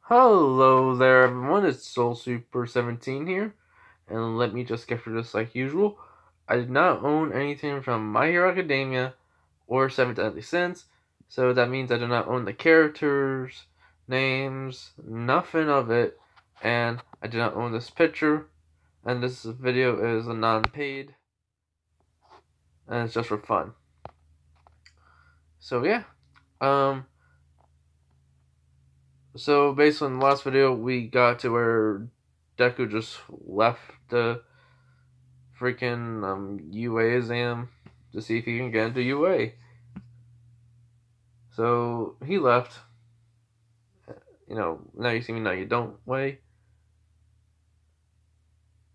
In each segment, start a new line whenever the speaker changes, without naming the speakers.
Hello there, everyone. It's Soul Super 17 here, and let me just get through this like usual. I did not own anything from My Hero Academia or Seven Deadly Sins, so that means I do not own the characters, names, nothing of it, and I do not own this picture. And this video is a non-paid, and it's just for fun. So yeah, um, so based on the last video, we got to where Deku just left the freaking UA exam to see if he can get into UA. So he left. Now you see me, now you don't way.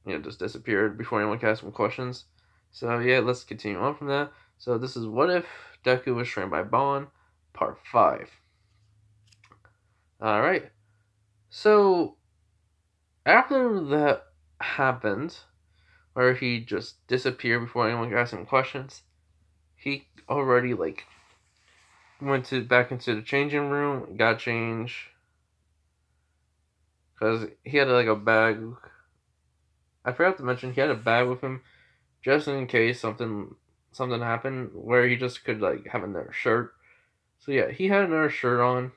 Just disappeared before anyone could ask him questions. So yeah, let's continue on from that. So this is What If Deku Was Trained by Bon, Part 5. Alright. So after that happened, where he just disappeared before anyone could ask him questions, he already went back into the changing room, got changed, because he had a bag. I forgot to mention he had a bag with him just in case something happened where he just could have another shirt. So yeah, he had another shirt on.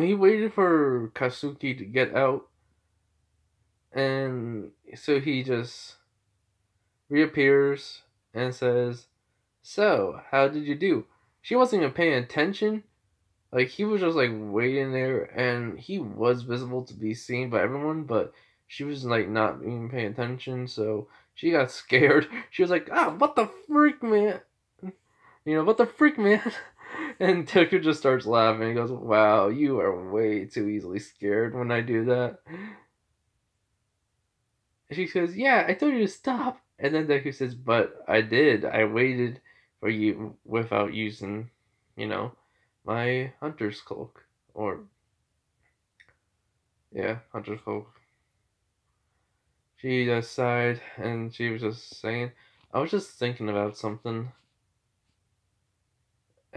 He waited for Katsuki to get out, and so he just reappears and says, "So, how did you do?" She wasn't even paying attention. He was just waiting there, and he was visible to be seen by everyone, but she was not even paying attention, so she got scared. She was like, "Ah, what the freak, man? What the freak, man?" And Tucker just starts laughing. He goes, "Wow, you are way too easily scared when I do that." She says, "Yeah, I told you to stop." And then Deku says, "But I did. I waited for you without using, you know, my hunter's cloak." Or, yeah, hunter's cloak. She just sighed and she was just saying, "I was just thinking about something."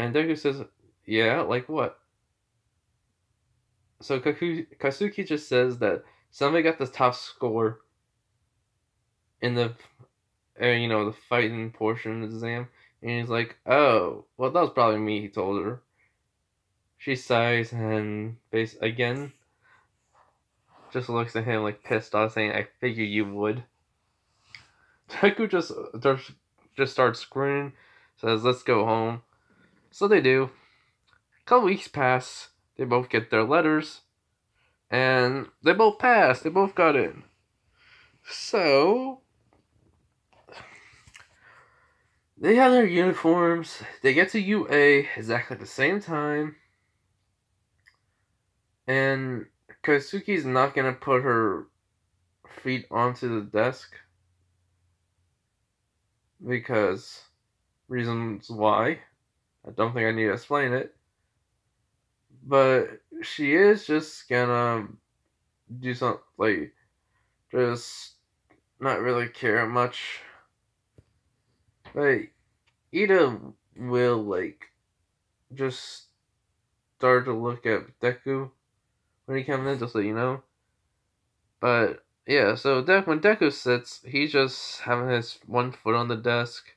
And Deku says, "Yeah, like what?" So Kasuki just says that somebody got the top score in the fighting portion of the exam. And he's like, "Oh, well, that was probably me," he told her. She sighs and again just looks at him pissed off, saying, "I figured you would." Deku just starts screaming, says, "Let's go home." So they do. A couple weeks pass. They both get their letters, and they both pass. They both got in. So they have their uniforms. They get to UA exactly at the same time, and Katsuki's not gonna put her feet onto the desk because reasons why. I don't think I need to explain it. But she is just gonna do something just not really care much. Like Ida will just start to look at Deku when he comes in, just so you know. But yeah, so when Deku sits, he's just having his one foot on the desk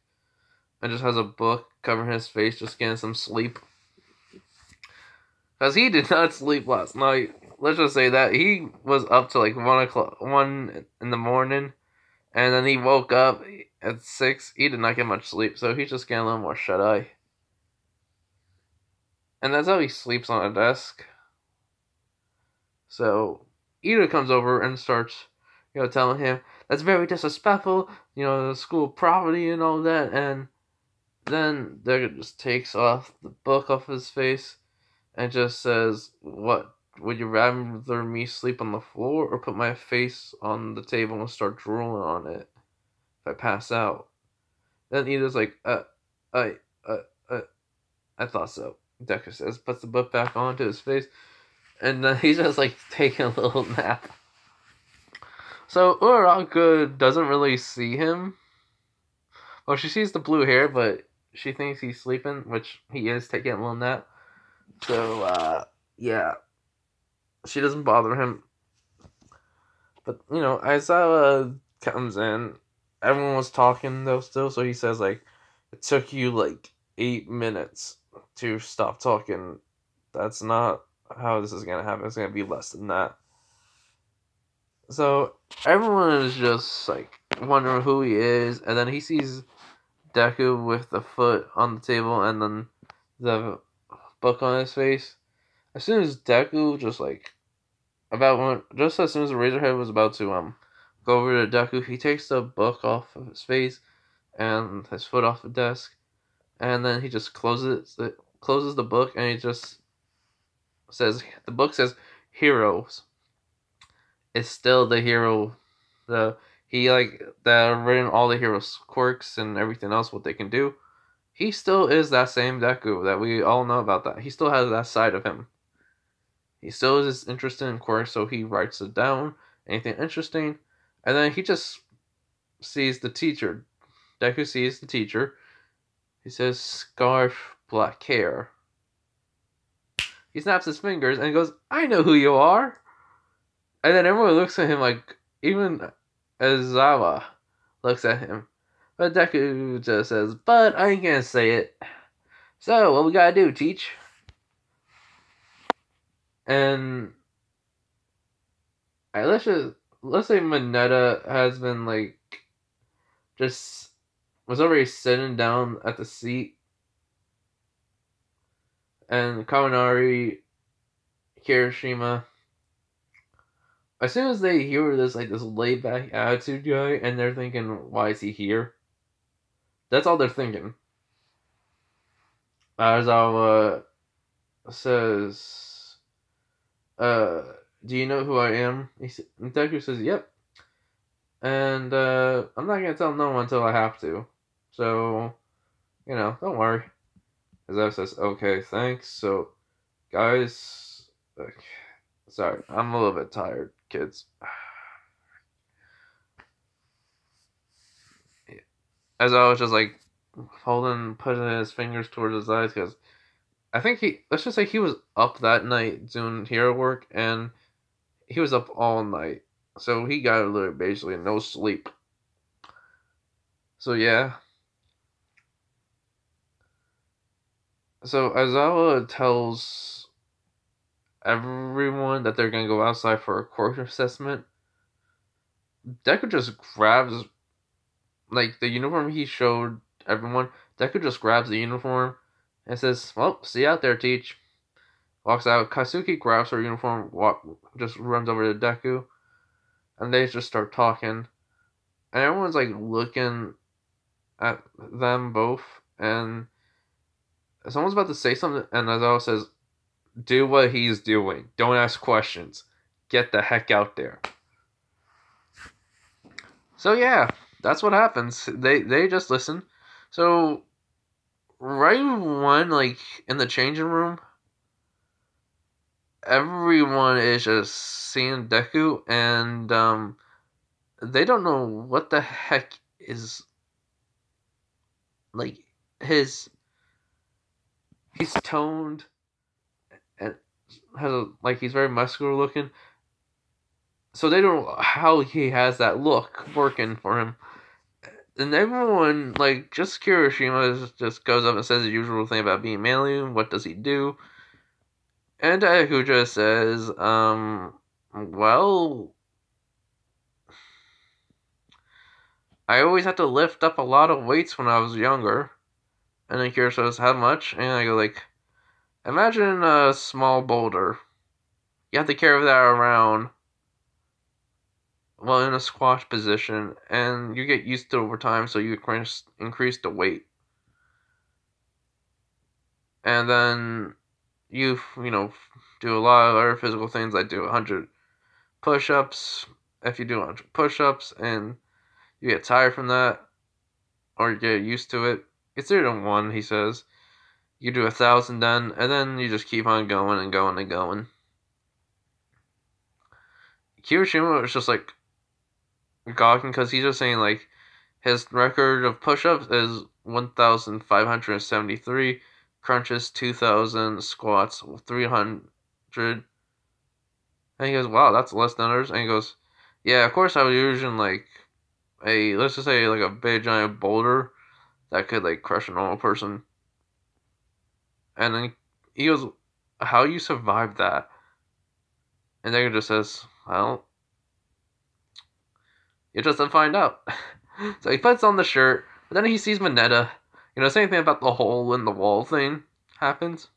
and just has a book covering his face, just getting some sleep. Because he did not sleep last night. Let's just say that he was up to 1 in the morning, and then he woke up at 6. He did not get much sleep, so he's just getting a little more shut eye. And that's how he sleeps on a desk. So Ida comes over and starts, telling him that's very disrespectful, the school property and all that. And then Deku just takes off the book off his face and just says, "What? Would you rather me sleep on the floor or put my face on the table and start drooling on it if I pass out?" Then Ida's like, I, uh, uh, I thought so." Deku says, puts the book back onto his face, and then he's just taking a little nap. So Uraraka doesn't really see him. Well, she sees the blue hair, but she thinks he's sleeping, which he is taking a little nap. So, yeah, she doesn't bother him. But, Aizawa comes in. Everyone was talking, though, still, so he says, like, it took you, like, 8 minutes to stop talking. That's not how this is gonna happen. It's gonna be less than that. So, everyone is just, like, wondering who he is, and then he sees Deku with the foot on the table and then the book on his face. As soon as Deku just as soon as the Razorhead was about to go over to Deku, he takes the book off of his face and his foot off the desk, and then he just closes the book, and he just the book says heroes. It's still the hero, that written all the heroes' quirks and everything else what they can do. He still is that same Deku that we all know about. That he still has that side of him. He still is interested in quirks, so he writes it down. Anything interesting, and then he just sees the teacher. Deku sees the teacher. He says, "Scarf, black hair." He snaps his fingers and goes, "I know who you are." And then everyone looks at him like, even Aizawa looks at him. But Deku just says, "But I ain't gonna say it. So, what we gotta do, Teach?" And let's say Mineta has been just was already sitting down at the seat, and Kaminari, Kirishima, as soon as they hear this laid back attitude guy, and they're thinking, why is he here? That's all they're thinking. Aizawa says, "Do you know who I am?" Deku says, "Yep." And I'm not gonna tell no one until I have to. So, don't worry. Aizawa says, "Okay, thanks." So, guys, sorry, I'm a little bit tired, kids. As I was just putting his fingers towards his eyes, because I think let's just say he was up that night doing hero work, and he was up all night. So he got basically no sleep. So yeah. So Aizawa tells everyone that they're gonna go outside for a quirk assessment. Deku just grabs the uniform he showed everyone. Deku just grabs the uniform and says, "Well, see you out there, Teach." Walks out. Katsuki grabs her uniform, just runs over to Deku, and they just start talking. And everyone's looking at them both, and someone's about to say something, and Aizawa says, "Do what he's doing. Don't ask questions. Get the heck out there." So yeah, that's what happens. They just listen. So right when in the changing room, everyone is just seeing Deku, and they don't know what the heck is his. He's toned and he's very muscular looking, so they don't know how he has that look working for him. And everyone, just Kirishima just goes up and says the usual thing about being manly. What does he do? And Deku just says, well, I always had to lift up a lot of weights when I was younger. And then Kira says, how much? And I go imagine a small boulder. You have to carry that around while in a squash position, and you get used to it over time, so you increase the weight. And then you do a lot of other physical things, like do 100 push-ups. If you do 100 push-ups and you get tired from that, or you get used to it, it's 0 to 1, he says. You do 1,000 then, and then you just keep on going and going and going. Kirishima was just gawking, because he's just saying his record of push-ups is 1,573, crunches 2,000, squats 300, And he goes, wow, that's less than others. And he goes, yeah, of course I was using like let's just say like a big giant boulder that could like crush a normal person. And then he goes, how you survived that? And Deku just says, well, you just didn't find out. So he puts on the shirt, but then he sees Mineta. Same thing about the hole in the wall thing happens.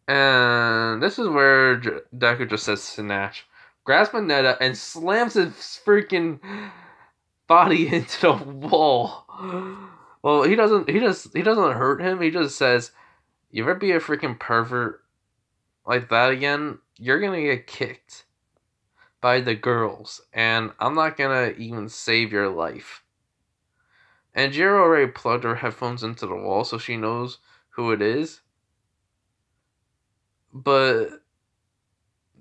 And this is where Deku just says snatch. Grabs Mineta and slams his freaking body into the wall. Well, he doesn't hurt him. He just says, you ever be a freaking pervert like that again, you're gonna get kicked by the girls, and I'm not gonna even save your life. And Jiro already plugged her headphones into the wall, so she knows who it is. But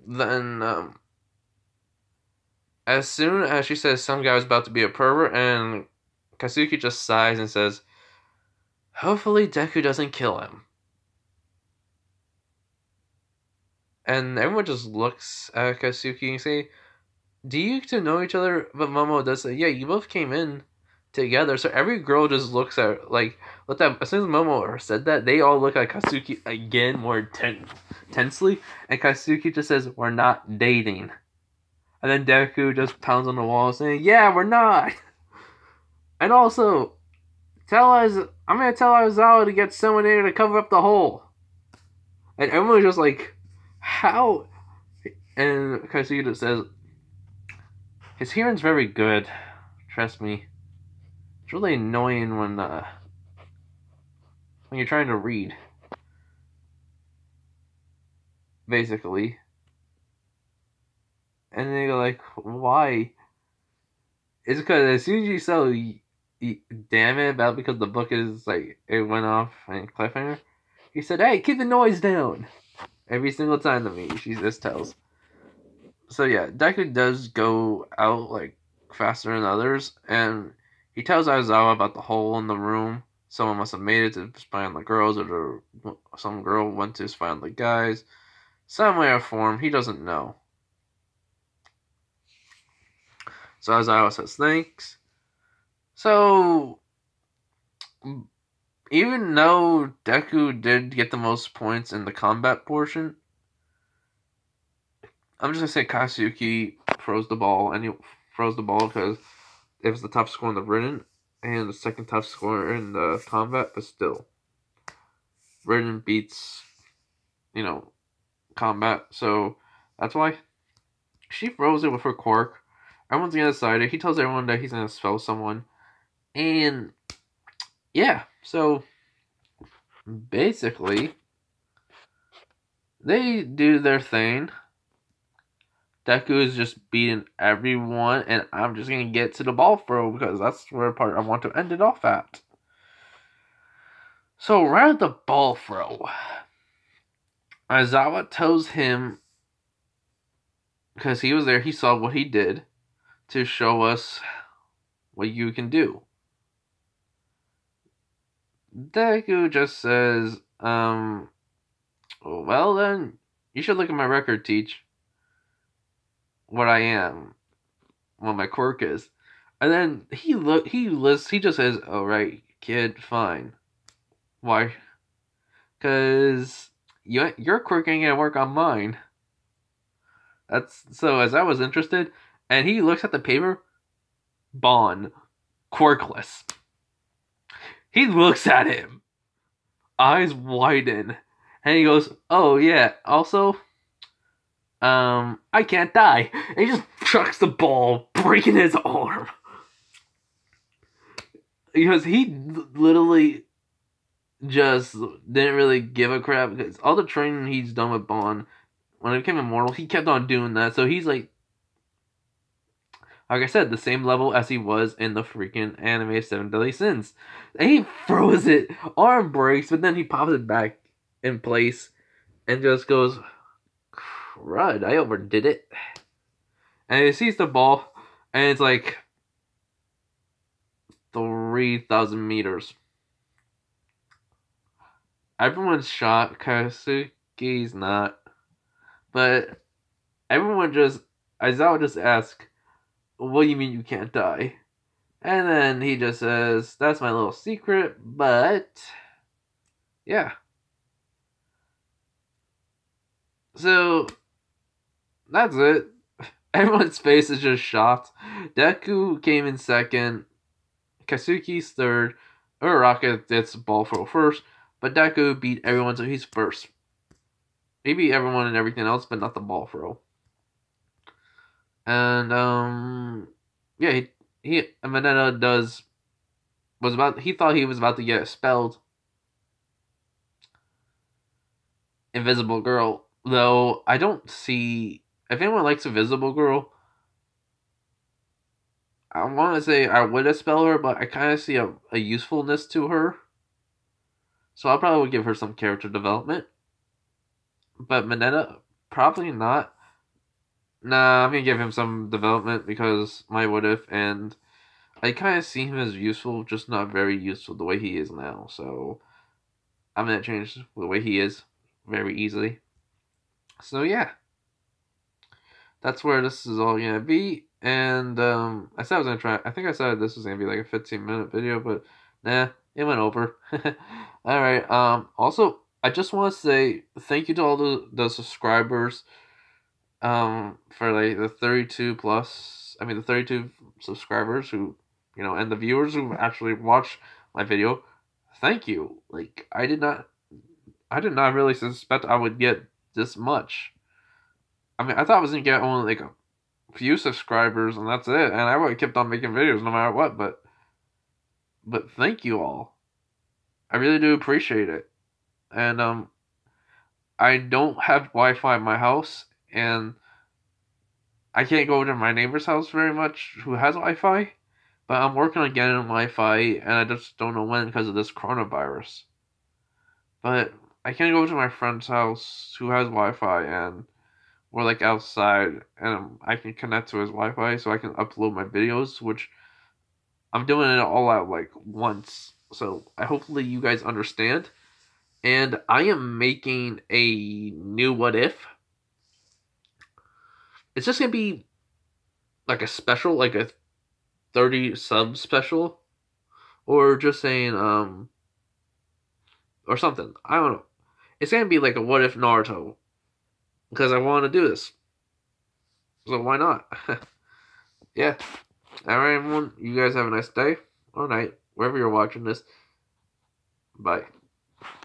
then, as soon as she says some guy was about to be a pervert, and Katsuki just sighs and says, hopefully Deku doesn't kill him. And everyone just looks at Katsuki and say, do you two know each other? But Momo does say, yeah, you both came in together. So every girl just looks at, as soon as Momo said that, they all look at Katsuki again more tensely. And Katsuki just says, we're not dating. And then Deku just pounds on the wall saying, yeah, we're not. And also, I'm going to tell Aizawa to get someone in here to cover up the hole. And everyone's just like, how? And Katsuki just says, his hearing's very good. Trust me. It's really annoying when you're trying to read. Basically. And they go like, why? It's because as soon as you saw damn it about because the book is like it went off and cliffhanger, he said, hey, keep the noise down. Every single time to me, she just tells. So yeah, Deku does go out like faster than others, and he tells Aizawa about the hole in the room. Someone must have made it to spy on the girls, or some girl went to spy on the guys. Some way or form, he doesn't know. So Aizawa says thanks. So, even though Deku did get the most points in the combat portion, I'm just gonna say Katsuki throws the ball, and he throws the ball because it was the top score in the written and the second top score in the combat, but still, written beats, combat. So that's why she throws it with her quirk. Everyone's gonna decide it. He tells everyone that he's gonna spell someone, and yeah, so basically they do their thing. Deku is just beating everyone, and I'm just gonna get to the ball throw because that's where part I want to end it off at. So right at the ball throw, Aizawa tells him, because he was there, he saw what he did to show us what you can do. Deku just says, well then, you should look at my record, teach what I am, what my quirk is. And then he just says, alright, kid, fine. Why? Because your quirk ain't gonna work on mine. So as I was interested, and he looks at the paper, Bon, quirkless. He looks at him, eyes widen, and he goes, oh yeah, also, I can't die. And he just chucks the ball, breaking his arm. Because he literally just didn't really give a crap, because all the training he's done with Bon, when it became immortal, he kept on doing that, so he's like I said, the same level as he was in the freaking anime 7 Deadly Sins. And he throws it, arm breaks, but then he pops it back in place and just goes, crud, I overdid it. And he sees the ball, and it's like 3,000 meters. Everyone's shocked. Katsuki Sasuke's not. But everyone just, Aizawa just asks, what do you mean you can't die? And then he just says, that's my little secret, but yeah. So that's it. Everyone's face is just shocked. Deku came in second, Katsuki's third, Uraraka gets ball throw first, but Deku beat everyone, so he's first. He beat everyone and everything else, but not the ball throw. And yeah, he Mineta he thought he was about to get expelled. Invisible Girl, though I don't see if anyone likes Invisible Girl. I want to say I would expel her, but I kind of see a usefulness to her. So I probably would give her some character development. But Mineta, probably not. Nah, I'm gonna give him some development because my what if, and I kind of see him as useful, just not very useful the way he is now. So I'm gonna change the way he is very easily. So yeah, that's where this is all gonna be. And I said I was gonna try. I think I said this was gonna be like a 15-minute video, but nah, it went over. All right. Also, I just want to say thank you to all the subscribers. For like the 32 plus. I mean the 32 subscribers who, and the viewers who actually watch my video. Thank you. Like I did not really suspect I would get this much. I mean, I thought I was gonna get only like a few subscribers and that's it, and I would have kept on making videos no matter what. But thank you all. I really do appreciate it. And I don't have Wi-Fi in my house, and I can't go to my neighbor's house very much who has Wi-Fi, but I'm working on getting Wi-Fi, and I just don't know when because of this coronavirus. But I can go to my friend's house who has Wi-Fi, and we're like outside, and I can connect to his Wi-Fi so I can upload my videos, which I'm doing it all out like once. So hopefully you guys understand. And I am making a new what if. It's just gonna be like a special, like a 30 sub special, or just saying or something. I don't know. It's gonna be like a what if Naruto, because I want to do this. So why not? Yeah. Alright, everyone. You guys have a nice day or night, wherever you're watching this. Bye.